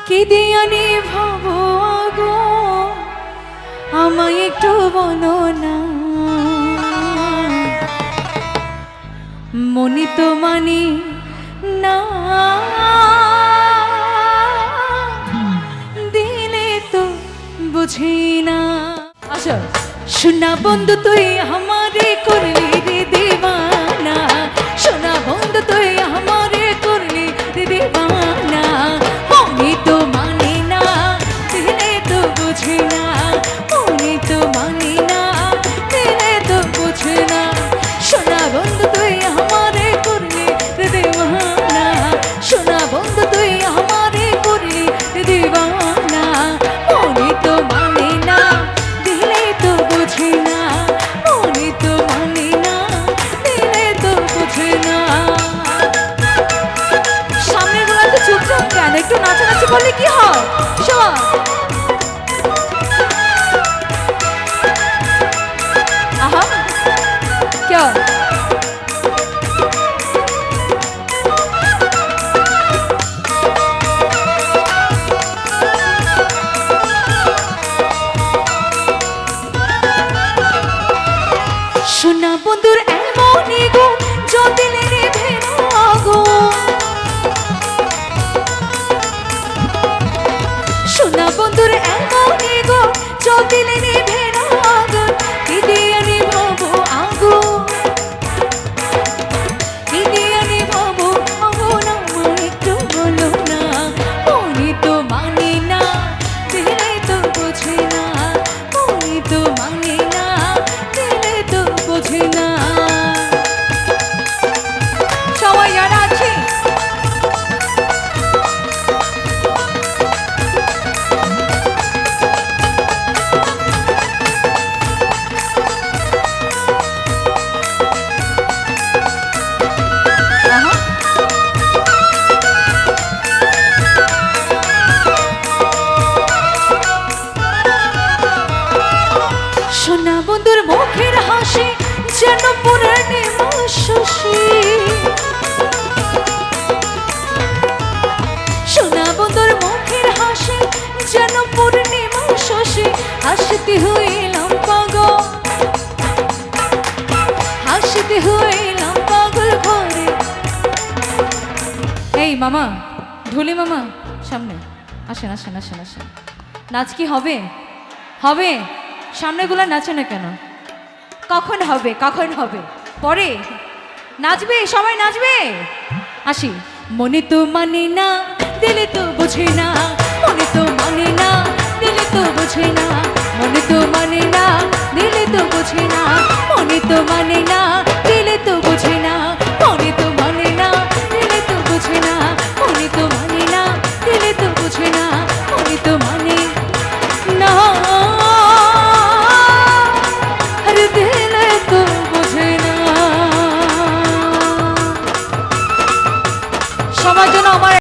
কি দিয়া নিভাবো গো আমায় একটু বলো না। মনি তো মানি না, দিলে তো বুঝি না। আচ্ছা শোনা বন্ধু তুই আমারে করলি রে দিবানা, শোনা বন্ধু তুই আমারে করলি রে দিবানা। মনি তো মানি না, দিলে তো বুঝি না, মনি তো মানি না, দিলে তো বুঝি না। শোনা বন্ধু তুই আমারে করলি রে দিবানা, শোনা বন্ধু তুই আমারে করলি রে দিবানা। মনি তো মানি না, দিলে তো বুঝি না, মনি তো মানি না, দিলে তো বুঝি না। সামনের গুলো তো চুপচাপ কেন, একটু নাচানাচি করলে কি হয়? শোন আহা কেউ শোনা বন্ধুর এমনই গো যদি রে ভেড়া গো, শোনা বন্ধুর এমনই গো যদি রে ভেড়া গো। কি দিয়ে নিভাবো আগো, কি দিয়ে নিভাবো আগো না, একটু বলো না। মনি তো মানি না, দিলে তো বুঝি না, মনি তো মানি না, দিলে তো বুঝি না। সবাই আর আছি শোনা বন্ধুর মুখের হাসি যেন পূর্ণিমা শশী, শোনা বন্ধুর মুখের হাসি যেন পূর্ণিমা শশী। হাসতে হইলাম পাগল, হাসতে হইলাম পাগল ঘরে। এই মামা, ঢুলি মামা সামনে আসেন আসেন আসেন আসেন। নাচ কি হবে? হবে? সামনেগুলো নাচে না কেন? কখন হবে? কখন হবে? পরে নাচবে, সবাই নাচবে। আসি। মনে তো মানে না, দিলে তো বুঝে না, মনে তো মানে না, দিলে তো বুঝে না, মনে তো মানে না, দিলে তো বুঝে না, মনে তো মানে না।